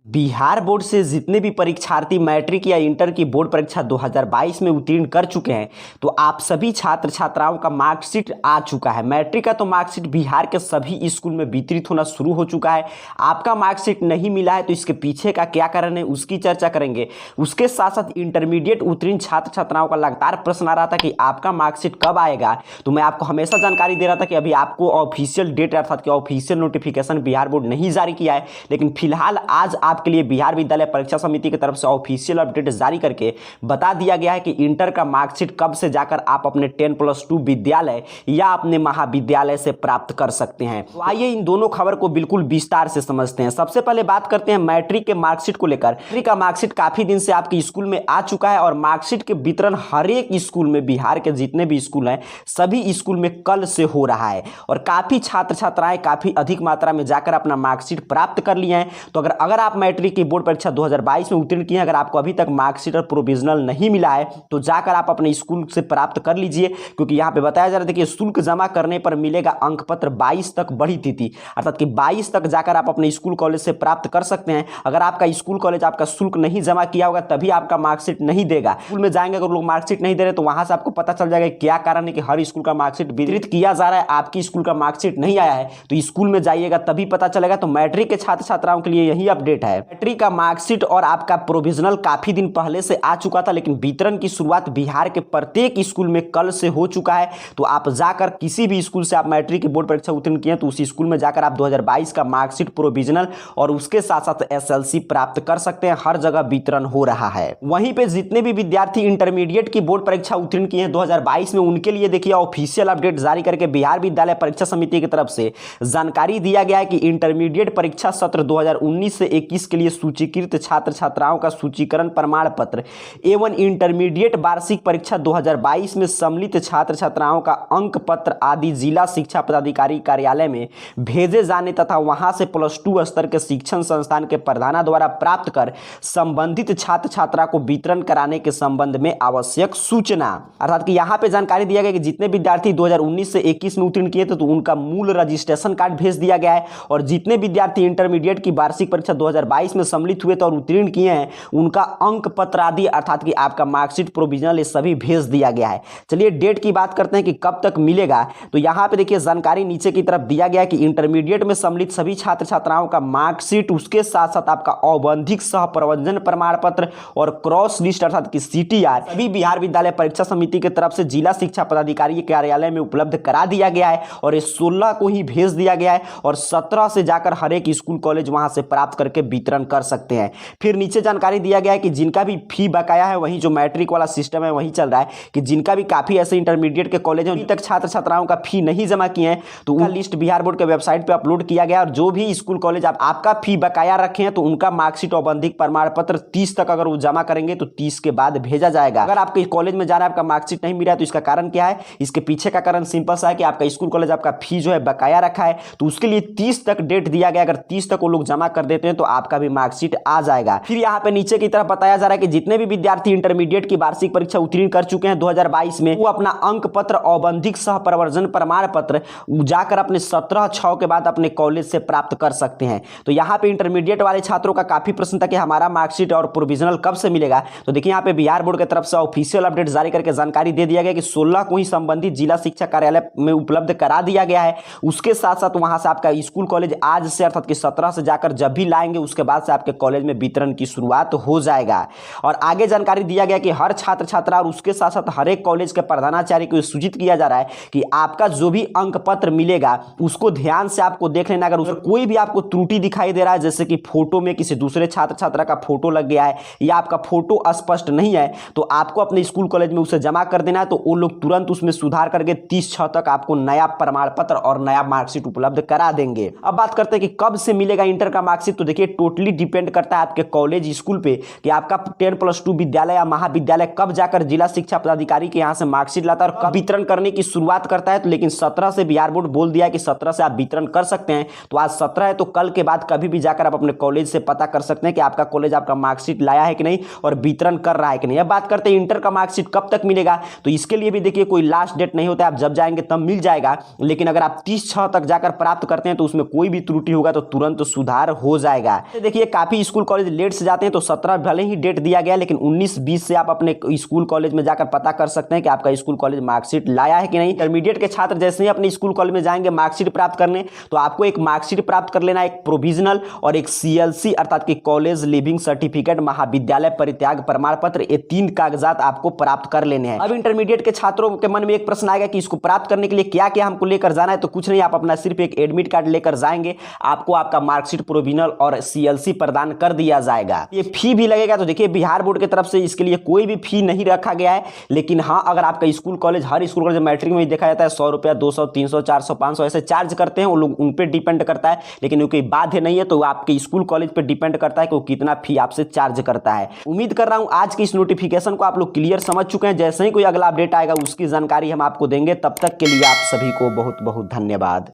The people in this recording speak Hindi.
बिहार बोर्ड से जितने भी परीक्षार्थी मैट्रिक या इंटर की बोर्ड परीक्षा 2022 में उत्तीर्ण कर चुके हैं, तो आप सभी छात्र छात्राओं का मार्कशीट आ चुका है। मैट्रिक का तो मार्कशीट बिहार के सभी स्कूल में वितरित होना शुरू हो चुका है। आपका मार्कशीट नहीं मिला है तो इसके पीछे का क्या कारण है, उसकी चर्चा करेंगे। उसके साथ साथ इंटरमीडिएट उत्तीर्ण छात्र छात्राओं का लगातार प्रश्न आ रहा था कि आपका मार्कशीट कब आएगा, तो मैं आपको हमेशा जानकारी दे रहा था कि अभी आपको ऑफिशियल डेट अर्थात कि ऑफिशियल नोटिफिकेशन बिहार बोर्ड नहीं जारी किया है, लेकिन फिलहाल आज आपके लिए बिहार विद्यालय परीक्षा समिति की तरफ से ऑफिशियल अपडेट जारी करके बता दिया गया है कि इंटर का मार्कशीट कब से जाकर आप अपने 10+2 विद्यालय या अपने महाविद्यालय से प्राप्त कर सकते हैं। तो आइए इन दोनों खबर को बिल्कुल विस्तार से समझते हैं। सबसे पहले बात करते हैं मैट्रिक के मार्कशीट को लेकर। मैट्रिक का मार्कशीट काफी दिन से आपके स्कूल में आ चुका है और मार्कशीट के वितरण हर एक स्कूल में, बिहार के जितने भी स्कूल हैं सभी स्कूल में कल से हो रहा है और काफी छात्र छात्राएं काफी अधिक मात्रा में जाकर अपना मार्कशीट प्राप्त कर लिए हैं। तो अगर आप मैट्रिक की बोर्ड परीक्षा 2022 में उत्तीर्ण किए हैं, अगर आपको अभी तक मार्कशीट और प्रोविजनल नहीं मिला है तो जाकर आप अपने स्कूल से प्राप्त कर लीजिए, क्योंकि यहां पे बताया जा रहा है कि शुल्क जमा करने पर मिलेगा अंक पत्र 22 तक बढ़ी तिथि, अर्थात कि 22 तक जाकर आप अपने स्कूल कॉलेज से प्राप्त कर सकते हैं। अगर आपका स्कूल कॉलेज आपका शुल्क नहीं जमा किया होगा तभी आपका मार्कशीट नहीं देगा। स्कूल में जाएंगे अगर लोग मार्कशीट नहीं दे रहे तो वहां से आपको पता चल जाएगा क्या कारण है कि हर स्कूल का मार्कशीट वितरित किया जा रहा है, आपकी स्कूल का मार्कशीट नहीं आया है, तो स्कूल में जाइएगा तभी पता चलेगा। तो मैट्रिक के छात्र छात्राओं के लिए यही अपडेट है। मैट्रिक का मार्कशीट और आपका प्रोविजनल काफी दिन पहले से आ चुका था, लेकिन वितरण की शुरुआत बिहार के प्रत्येक स्कूल में कल से हो चुका है। तो आप जाकर किसी भी स्कूल से आप मैट्रिक की बोर्ड परीक्षा उत्तीर्ण किए तो उसी स्कूल में जाकर आप 2022 का मार्कशीट, प्रोविजनल और उसके साथ साथ एसएलसी प्राप्त कर सकते हैं। हर जगह वितरण हो रहा है। वहीं पे जितने भी विद्यार्थी इंटरमीडिएट की बोर्ड परीक्षा उत्तीर्ण किए हैं 2022 में, उनके लिए देखिए ऑफिशियल अपडेट जारी करके बिहार विद्यालय परीक्षा समिति की तरफ से जानकारी दिया गया है कि इंटरमीडिएट परीक्षा सत्र 2019 से 21 के लिए सूचीकृत छात्र छात्राओं का सूचीकरण प्रमाण पत्र एवं इंटरमीडिएट वार्षिक परीक्षा 2022 में सम्मिलित छात्र छात्राओं का अंक पत्र आदि जिला शिक्षा पदाधिकारी कार्यालय में भेजे जाने तथा वहां से +2 स्तर के शिक्षण संस्थान के प्रधाना द्वारा प्राप्त कर संबंधित छात्र छात्रा को वितरण कराने के संबंध में आवश्यक सूचना। अर्थात कि यहां पे जानकारी दिया गया कि जितने विद्यार्थी 2019 से 21 में उत्तीर्ण किए थे तो उनका मूल रजिस्ट्रेशन कार्ड भेज दिया गया है और जितने विद्यार्थी इंटरमीडिएट की वार्षिक परीक्षा 2022 में सम्मिलित हुए थे और उत्तीर्ण किए हैं उनका अंक पत्र आदि अर्थात कि आपका मार्कशीट, प्रोविजनल ये सभी भेज दिया गया है। चलिए डेट की बात करते हैं कि कब तक मिलेगा। तो यहां पे देखिए जानकारी नीचे की तरफ दिया गया है कि इंटरमीडिएट में सम्मिलित सभी छात्र छात्राओं का मार्कशीट, उसके साथ साथ आपका औबंधिक सह प्रबंधन प्रमाण पत्र और क्रॉस लिस्ट अर्थात कि सीटीआर सभी बिहार विद्यालय परीक्षा समिति की तरफ से जिला शिक्षा पदाधिकारी कार्यालय में उपलब्ध करा दिया गया है और ये 16 को ही भेज दिया गया है और 17 से जाकर हर एक स्कूल कॉलेज वहां से प्राप्त करके वितरण कर सकते हैं। फिर नीचे जानकारी दिया गया है कि जिनका भी फी बकाया है, वही जो मैट्रिक वाला सिस्टम है वही चल रहा है कि जिनका भी काफी ऐसे इंटरमीडिएट के कॉलेज हैं अभी तक छात्र छात्राओं का फी नहीं जमा किए हैं तो उनका लिस्ट बिहार बोर्ड के वेबसाइट पे अपलोड किया गया और जो भी स्कूल कॉलेज आपका फी बकाया रखे हैं तो उनका मार्कशीट औबंधिक प्रमाण पत्र 30 तक अगर वो जमा करेंगे तो 30 के बाद भेजा जाएगा। अगर आपके कॉलेज में जाना है आपका मार्कशीट नहीं मिल रहा है तो इसका कारण क्या है? इसके पीछे का कारण सिंपल सा है कि आपका स्कूल कॉलेज आपका फी जो है बकाया रखा है तो उसके लिए 30 तक डेट दिया गया। अगर 30 तक वो लोग जमा कर देते हैं तो आपका भी मार्कशीट आ जाएगा। फिर यहाँ पे नीचे की तरफ बताया जा रहा है कि जितने भी विद्यार्थी इंटरमीडिएट की वार्षिक परीक्षा उत्तीर्ण कर चुके हैं 2022 में, वो अपना अंक पत्र, औबंधिक सह प्रवर्जन प्रमाण पत्र जाकर अपने 17/6 के बाद अपने कॉलेज से प्राप्त कर सकते हैं। तो यहाँ पे इंटरमीडिएट वाले छात्रों का काफी प्रश्न था कि हमारा मार्कशीट और प्रोविजनल कब से मिलेगा। तो देखिए यहाँ पे बिहार बोर्ड की तरफ से ऑफिशियल अपडेट जारी करके जानकारी दे दिया गया कि 16 को ही संबंधित जिला शिक्षा कार्यालय में उपलब्ध करा दिया गया है। उसके साथ साथ वहां से आपका स्कूल कॉलेज आज से अर्थात कि 17 से जाकर जब भी लाएंगे उसके बाद से आपके कॉलेज में वितरण की शुरुआत हो जाएगा। और आगे जानकारी दिया गया कि हर छात्र छात्रा और उसके साथ साथ हर एक कॉलेज के प्रधानाचार्य को सूचित किया जा रहा है कि आपका जो भी अंक पत्र मिलेगा उसको ध्यान से आपको देख लेना। अगर कोई भी आपको त्रुटि दिखाई दे रहा है, जैसे कि फोटो में किसी दूसरे छात्र छात्रा का फोटो लग गया है या आपका फोटो स्पष्ट नहीं है, तो आपको अपने स्कूल कॉलेज में उसे जमा कर देना है। तो वो लोग तुरंत उसमें सुधार करके 30/6 तक आपको नया प्रमाण पत्र और नया मार्कशीट उपलब्ध करा देंगे। अब बात करते हैं कि कब से मिलेगा इंटर का मार्कशीट। तो देखिए टोटली डिपेंड करता है आपके कॉलेज स्कूल पे कि आपका 10+2 विद्यालय या महाविद्यालय कब जाकर जिला शिक्षा पदाधिकारी के यहाँ से मार्कशीट लाता है और कब वितरण करने की शुरुआत करता है। तो लेकिन 17 से बिहार बोर्ड बोल दिया है कि 17 से आप वितरण कर सकते हैं। तो आज 17 है तो कल के बाद कभी भी जाकर आप अपने कॉलेज से पता कर सकते हैं कि आपका कॉलेज आपका मार्कशीट लाया है कि नहीं और वितरण कर रहा है कि नहीं। अब बात करते हैं इंटर का मार्कशीट कब तक मिलेगा। तो इसके लिए भी देखिए कोई लास्ट डेट नहीं होता है, आप जब जाएंगे तब मिल जाएगा। लेकिन अगर आप 30/6 तक जाकर प्राप्त करते हैं तो उसमें कोई भी त्रुटि होगा तो तुरंत सुधार हो जाएगा। देखिए काफी स्कूल कॉलेज लेट से जाते हैं, तो 17 भले ही डेट दिया गया, लेकिन 19-20 से आप अपने स्कूल कॉलेज में जाकर पता कर सकते हैं कि आपका स्कूल कॉलेज मार्कशीट लाया है कि नहीं। इंटरमीडिएट के छात्र जैसे ही अपने स्कूल कॉलेज में जाएंगे मार्कशीट प्राप्त करने, तो आपको एक मार्कशीट प्राप्त कर लेना, एक प्रोविजनल और एक CLC अर्थात कि कॉलेज लिविंग सर्टिफिकेट, महाविद्यालय परित्याग प्रमाण पत्र, ये 3 कागजात आपको प्राप्त कर लेने हैं। अब इंटरमीडिएट के छात्रों के मन में एक प्रश्न आएगा कि इसको प्राप्त करने के लिए क्या क्या हमको लेकर जाना है। तो कुछ नहीं, आप अपना सिर्फ एक एडमिट कार्ड लेकर जाएंगे, आपको आपका मार्कशीट, प्रोविजनल और CLC प्रदान कर दिया जाएगा। ये फी भी लगेगा, तो देखिए बिहार बोर्ड की तरफ से इसके लिए कोई भी फी नहीं रखा गया है, लेकिन हाँ अगर आपका स्कूल कॉलेज, हर स्कूल कॉलेज मैट्रिक में देखा जाता है 100 रुपया, 200, 300, 400, 500 ऐसे चार्ज करते हैं, वो लोग उन पर डिपेंड करता है, लेकिन कोई बाध्य नहीं है, तो आपके स्कूल कॉलेज पर डिपेंड करता है कि वो कितना फी आपसे चार्ज करता है। उम्मीद कर रहा हूं आज की इस नोटिफिकेशन को आप लोग क्लियर समझ चुके हैं। जैसे ही कोई अगला अपडेट आएगा उसकी जानकारी हम आपको देंगे। तब तक के लिए आप सभी को बहुत बहुत धन्यवाद।